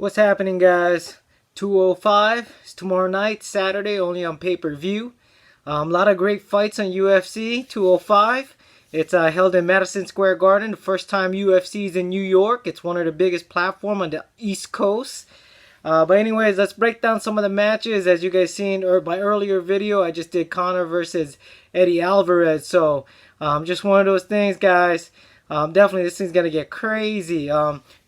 What's happening, guys? 205 is tomorrow night, Saturday, only on pay-per-view. A lot of great fights on UFC 205. It's held in Madison Square Garden. The first time UFC is in New York. It's one of the biggest platforms on the East Coast. But anyways, let's break down some of the matches. As you guys seen my earlier video, I just did Conor versus Eddie Alvarez. So just one of those things, guys. Definitely this thing's gonna get crazy.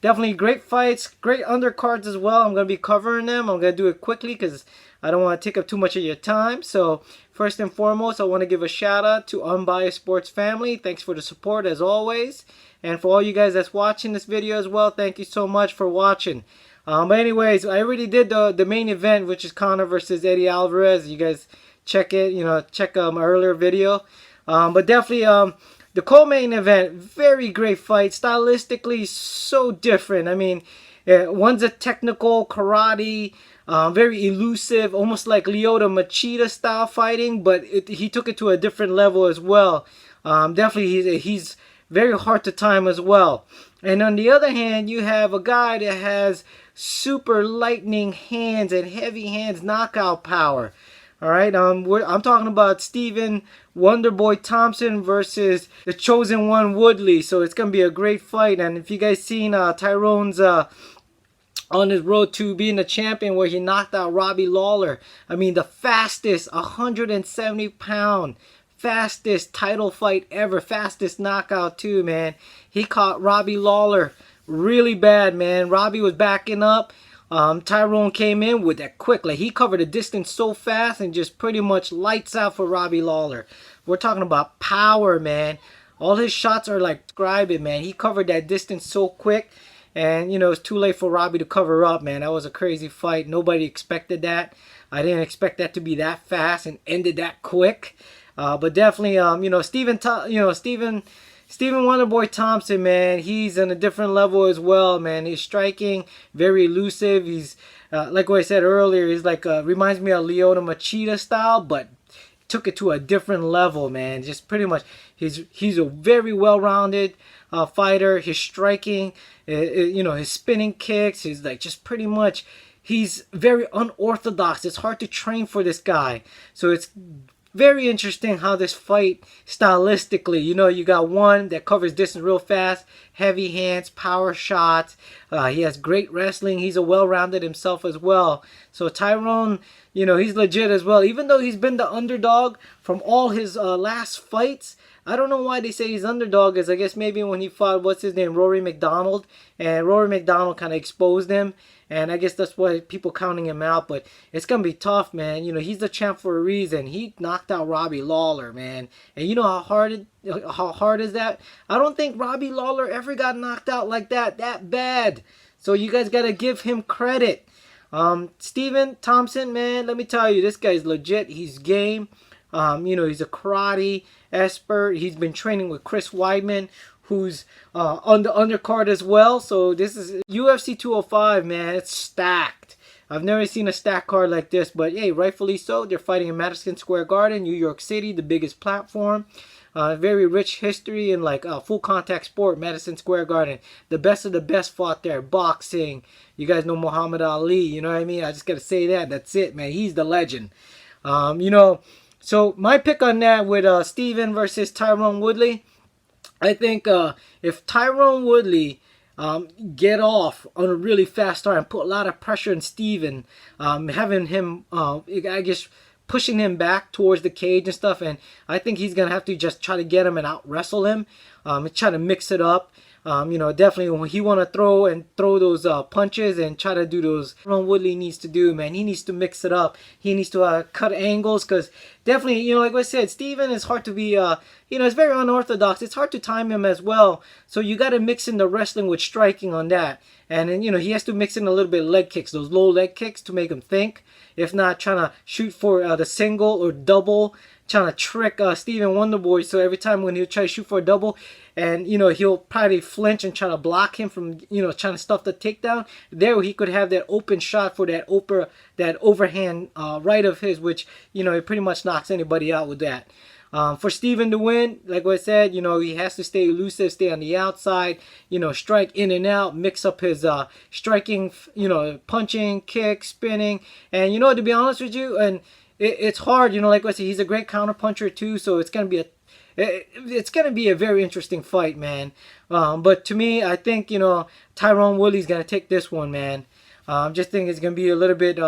Definitely great fights, great undercards as well. I'm gonna be covering them. I'm gonna do it quickly because I don't want to take up too much of your time. So first and foremost, I want to give a shout out to Unbiased Sports Family. Thanks for the support as always, and for all you guys that's watching this video as well, thank you so much for watching. But anyways, I already did the main event, which is Conor versus Eddie Alvarez. You guys check it, check my earlier video. But definitely the co-main event, very great fight. Stylistically, so different. I mean, one's a technical karate, very elusive, almost like Lyoto Machida style fighting, but he took it to a different level as well. Definitely, he's very hard to time as well. And on the other hand, you have a guy that has super lightning hands and heavy hands knockout power. All right, I'm talking about Stephen Wonderboy Thompson versus the Chosen One Woodley. So it's gonna be a great fight. And if you guys seen Tyrone's on his road to being a champion, where he knocked out Robbie Lawler, I mean the fastest 170-pound fastest title fight ever, fastest knockout too, man. He caught Robbie Lawler really bad, man. Robbie was backing up. Tyrone came in with that quick, like he covered the distance so fast and just pretty much lights out for Robbie Lawler. We're talking about power, man. All his shots are like describing, man. He covered that distance so quick, and it's too late for Robbie to cover up, man. That was a crazy fight. Nobody expected that. I didn't expect that to be that fast and ended that quick. But definitely, Stephen Wonderboy Thompson, man, he's on a different level as well, man. He's striking, very elusive. He's like what I said earlier, he's like reminds me of Lyoto Machida style, but took it to a different level, man. Just pretty much, he's a very well-rounded fighter. His striking, his spinning kicks, he's like just pretty much, he's very unorthodox. It's hard to train for this guy, so it's very interesting how this fight stylistically, you got one that covers distance real fast, heavy hands, power shots. He has great wrestling. He's a well-rounded himself as well. So Tyrone, he's legit as well. Even though he's been the underdog from all his last fights, I don't know why they say he's underdog, is I guess maybe when he fought, what's his name, Rory McDonald, and Rory McDonald kind of exposed him, and I guess that's why people counting him out. But it's gonna be tough, man. He's the champ for a reason. He knocked out Robbie Lawler, man, and you know how hard is that? I don't think Robbie Lawler ever got knocked out like that bad. So you guys gotta give him credit. Stephen Thompson, man, let me tell you, this guy's legit. He's game. He's a karate expert. He's been training with Chris Weidman, who's on the undercard as well. So this is UFC 205, man. It's stacked. I've never seen a stacked card like this, but hey, rightfully so. They're fighting in Madison Square Garden, New York City, the biggest platform. Very rich history in like full contact sport. Madison Square Garden, the best of the best fought there. Boxing, you guys know Muhammad Ali, you know what I mean? I just gotta say that. That's it, man. He's the legend. So my pick on that with Stephen versus Tyrone Woodley, I think if Tyrone Woodley get off on a really fast start and put a lot of pressure on Stephen, having him, I guess, pushing him back towards the cage and stuff, and I think he's going to have to just try to get him and out wrestle him, and try to mix it up. Definitely when he want to throw those punches and try to do those, Ron Woodley needs to do, man. He needs to mix it up. He needs to cut angles, because definitely, like I said, Steven is hard to be, it's very unorthodox. It's hard to time him as well. So you got to mix in the wrestling with striking on that. And then, he has to mix in a little bit of leg kicks, those low leg kicks to make him think. If not, trying to shoot for the single or double, trying to trick Stephen Wonderboy. So every time when he'll try to shoot for a double, and he'll probably flinch and try to block him from trying to stuff the takedown, there he could have that open shot for that overhand right of his, which he pretty much knocks anybody out with that. For Steven to win, like I said, he has to stay elusive, stay on the outside, strike in and out, mix up his striking, punching, kick, spinning. And, to be honest with you, and it's hard, like I said, he's a great counter puncher too, so it's gonna be a very interesting fight, man. But to me, I think Tyron Woodley's gonna take this one, man. Just think it's gonna be a little bit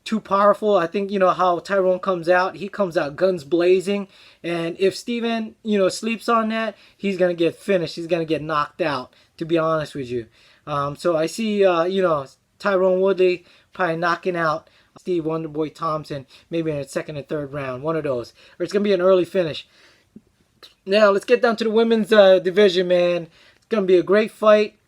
too powerful. I think how Tyrone comes out. He comes out guns blazing, and if Steven sleeps on that, he's gonna get finished. He's gonna get knocked out. To be honest with you, so I see Tyrone Woodley probably knocking out Steve Wonderboy Thompson, maybe in the second and third round, one of those, or it's gonna be an early finish. Now let's get down to the women's division, man. It's gonna be a great fight.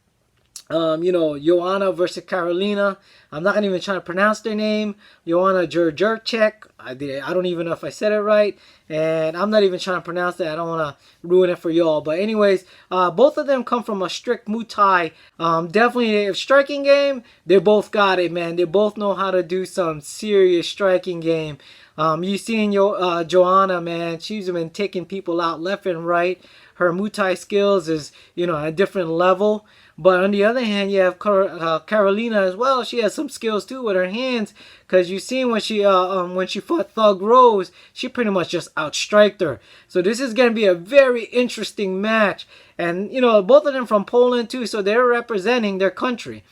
Joanna versus Carolina. I'm not gonna even try to pronounce their name. Joanna Jurjurchek. I don't even know if I said it right, and I'm not even trying to pronounce that. I don't want to ruin it for y'all. But anyways, both of them come from a strict Muay Thai. Definitely a striking game. They both got it, man. They both know how to do some serious striking game. You seen Joanna, man. She's been taking people out left and right. Her Muay Thai skills is at a different level. But on the other hand, you have Carolina as well. She has some skills too with her hands, because you seen when she fought Thug Rose, she pretty much just outstriked her. So this is going to be a very interesting match, and both of them from Poland too, so they're representing their country.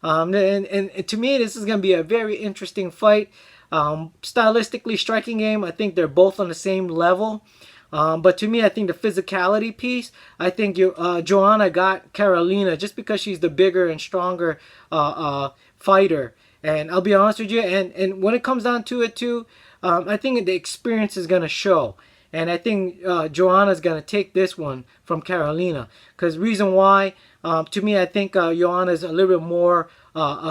And to me, this is going to be a very interesting fight. Stylistically, striking game, I think they're both on the same level. But to me, I think the physicality piece, I think Joanna got Carolina just because she's the bigger and stronger fighter. And I'll be honest with you, and when it comes down to it too, I think the experience is going to show. And I think Joanna's going to take this one from Carolina. Because reason why, to me, I think Joanna's a little bit more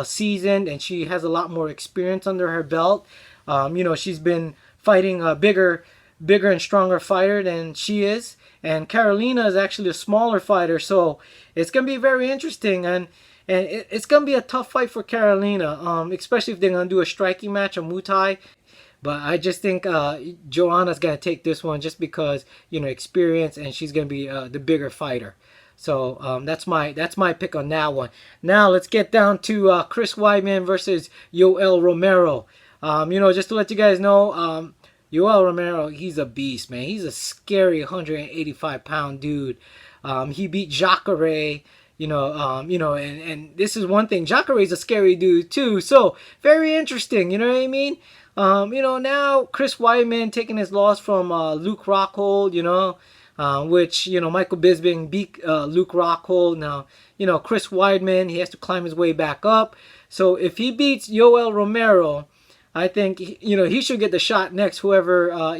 seasoned, and she has a lot more experience under her belt. She's been fighting a bigger and stronger fighter than she is, and Carolina is actually a smaller fighter, so it's gonna be very interesting, and it's gonna be a tough fight for Carolina, especially if they're gonna do a striking match, a Muay Thai. But I just think Joanna's gonna take this one just because experience, and she's gonna be the bigger fighter. So that's my pick on that one. Now let's get down to Chris Weidman versus Yoel Romero. Just to let you guys know, Yoel Romero, he's a beast, man. He's a scary 185-pound dude. He beat Jacare, and this is one thing. Jacare's a scary dude too, so very interesting. You know what I mean? Now Chris Weidman taking his loss from Luke Rockhold, which Michael Bisping beat Luke Rockhold. Now, Chris Weidman, he has to climb his way back up. So if he beats Yoel Romero, I think he should get the shot next. Whoever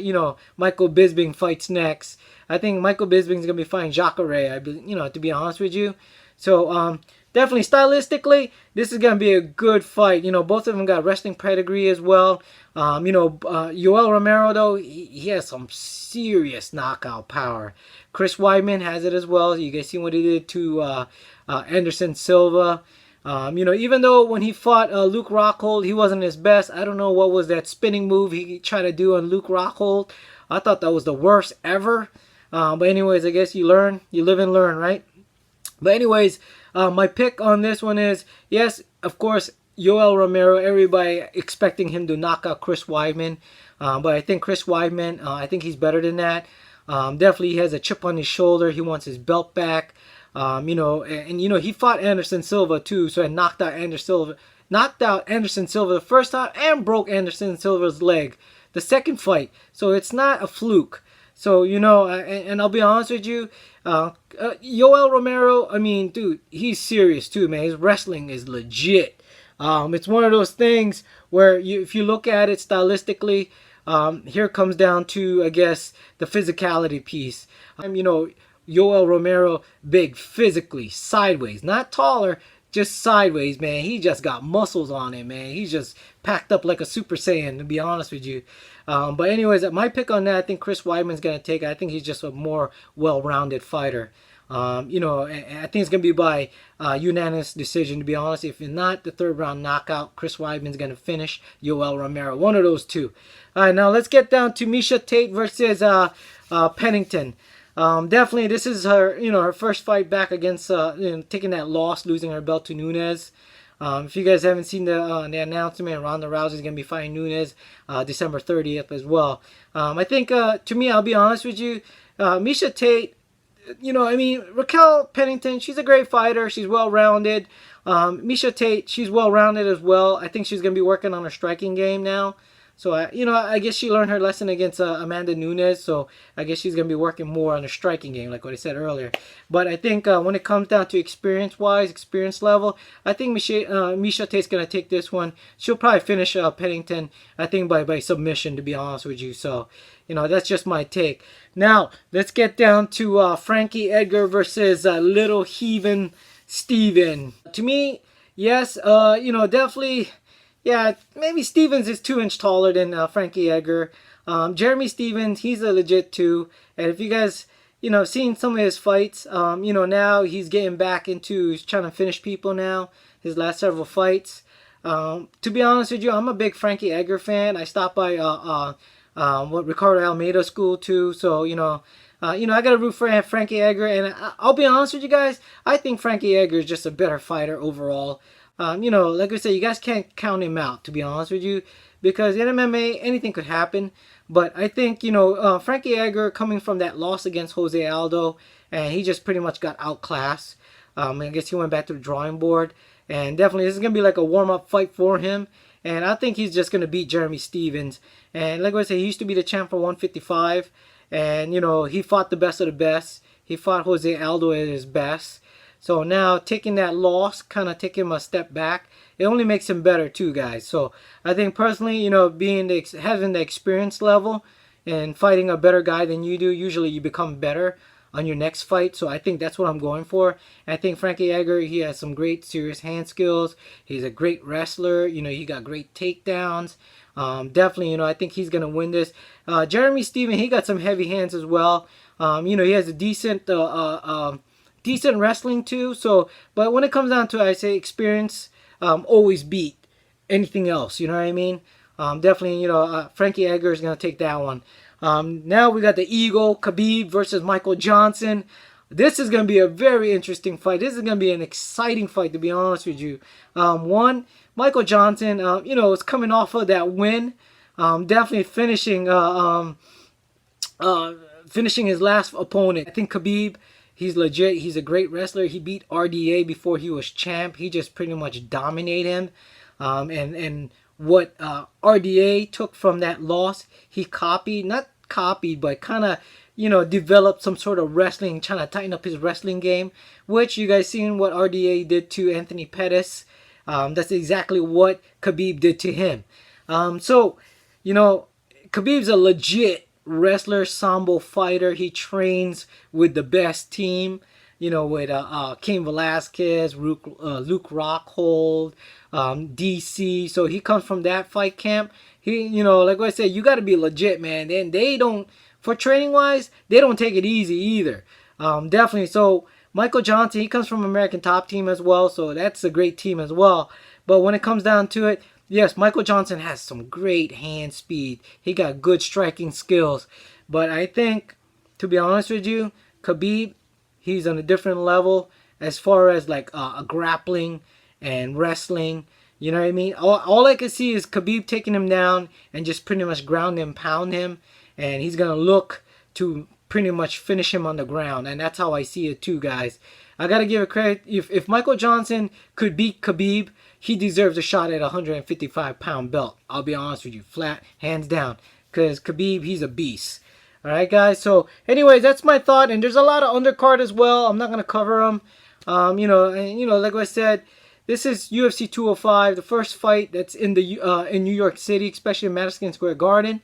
Michael Bisping fights next, I think Michael Bisping's gonna be fighting Jacare. To be honest with you, so definitely stylistically, this is gonna be a good fight. Both of them got wrestling pedigree as well. Yoel Romero though, he has some serious knockout power. Chris Weidman has it as well. You guys seen what he did to Anderson Silva. Even though when he fought Luke Rockhold, he wasn't his best. I don't know what was that spinning move he tried to do on Luke Rockhold. I thought that was the worst ever. But anyways, I guess you live and learn, right? But anyways, my pick on this one is, yes, of course, Yoel Romero. Everybody expecting him to knock out Chris Weidman. But I think Chris Weidman, I think he's better than that. Definitely he has a chip on his shoulder. He wants his belt back. He fought Anderson Silva too, so he knocked out Anderson Silva the first time and broke Anderson Silva's leg the second fight. So it's not a fluke. So and I'll be honest with you, Yoel Romero, I mean, dude, he's serious too, man. His wrestling is legit. It's one of those things where if you look at it stylistically, here comes down to, I guess, the physicality piece. Yoel Romero, big physically, sideways, not taller, just sideways, man. He just got muscles on him, man. He's just packed up like a Super Saiyan, to be honest with you. But anyways, my pick on that, I think Chris Weidman's going to take it. I think he's just a more well-rounded fighter. You know, and I think it's going to be by unanimous decision, to be honest. If not, the third round knockout, Chris Weidman's going to finish Yoel Romero. One of those two. All right, now let's get down to Miesha Tate versus Pennington. Definitely, this is her, you know, her first fight back against, taking that loss, losing her belt to Nunes. If you guys haven't seen the announcement, Ronda Rousey is going to be fighting Nunes December 30th as well. I think, to me, I'll be honest with you, Miesha Tate, you know, I mean, Raquel Pennington, she's a great fighter. She's well-rounded. Miesha Tate, she's well-rounded as well. I think she's going to be working on her striking game now. So, you know, I guess she learned her lesson against Amanda Nunes. So, I guess she's going to be working more on her striking game, like what I said earlier. But I think when it comes down to experience-wise, experience level, I think Miesha Tate's going to take this one. She'll probably finish Pennington, I think, by submission, to be honest with you. So, you know, that's just my take. Now, let's get down to Frankie Edgar versus Little Heathen Steven. To me, yes, you know, definitely... Yeah, maybe Stevens is 2 inches taller than Frankie Edgar. Jeremy Stevens, he's a legit 2. And if you guys, you know, seen some of his fights, you know, now he's getting back into, he's trying to finish people now, his last several fights. To be honest with you, I'm a big Frankie Edgar fan. I stopped by Ricardo Almeida school too. So, you know, I got to root for Frankie Edgar. And I'll be honest with you guys, I think Frankie Edgar is just a better fighter overall. You know, like I said, you guys can't count him out, to be honest with you, because in MMA, anything could happen. But I think, you know, Frankie Edgar coming from that loss against Jose Aldo, and he just pretty much got outclassed. I guess he went back to the drawing board. And definitely, this is going to be like a warm-up fight for him. And I think he's just going to beat Jeremy Stevens. And like I said, he used to be the champ for 155. And, you know, he fought the best of the best. He fought Jose Aldo at his best. So now taking that loss, kind of taking him a step back, it only makes him better too, guys. So I think personally, you know, having the experience level and fighting a better guy than you do, usually you become better on your next fight. So I think that's what I'm going for. And I think Frankie Edgar, he has some great serious hand skills. He's a great wrestler. You know, he got great takedowns. Definitely, you know, I think he's going to win this. Jeremy Stevens, he got some heavy hands as well. You know, he has a decent wrestling too. So, but when it comes down to it, I say experience always beat anything else. You know what I mean? Definitely, you know, Frankie Edgar is going to take that one. Now we got the Eagle, Khabib versus Michael Johnson. This is going to be a very interesting fight. This is going to be an exciting fight, to be honest with you. Michael Johnson, you know, is coming off of that win. Definitely finishing his last opponent. I think Khabib, he's legit. He's a great wrestler. He beat RDA before he was champ. He just pretty much dominated him. And what RDA took from that loss, he copied, not copied, but kind of, you know, developed some sort of wrestling, trying to tighten up his wrestling game, which you guys seen what RDA did to Anthony Pettis. That's exactly what Khabib did to him. So, you know, Khabib's a legit wrestler, sambo fighter. He trains with the best team, you know, with Cain Velasquez, Luke Rockhold, DC. So he comes from that fight camp. He, you know, like I said, you got to be legit, man. And they don't, for training wise, they don't take it easy either. Definitely. So Michael Johnson, he comes from American Top Team as well. So that's a great team as well. But when it comes down to it, yes, Michael Johnson has some great hand speed. He got good striking skills. But I think, to be honest with you, Khabib, he's on a different level as far as like grappling and wrestling. You know what I mean? All I can see is Khabib taking him down and just pretty much ground and pound him. And he's going to look to pretty much finish him on the ground. And that's how I see it too, guys. I got to give it credit. If Michael Johnson could beat Khabib, he deserves a shot at a 155-pound belt. I'll be honest with you. Flat, hands down. Because Khabib, he's a beast. Alright, guys. So, anyways, that's my thought. And there's a lot of undercard as well. I'm not going to cover them. You know, like I said, this is UFC 205, the first fight that's in New York City, especially in Madison Square Garden.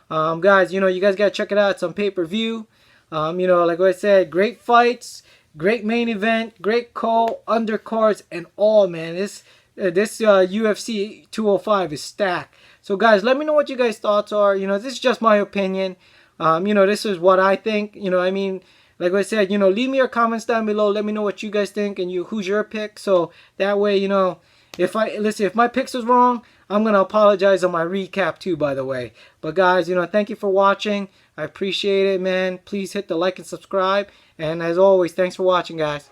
Guys, you know, you guys got to check it out. It's on pay-per-view. You know, like I said, great fights, great main event, great undercards, and all, man. This UFC 205 is stacked. So, guys, let me know what you guys' thoughts are. You know, this is just my opinion. You know, this is what I think. You know, I mean, like I said, you know, leave me your comments down below. Let me know what you guys think and who's your pick. So that way, you know, if my picks was wrong, I'm gonna apologize on my recap too, by the way. But guys, you know, thank you for watching. I appreciate it, man. Please hit the like and subscribe. And as always, thanks for watching, guys.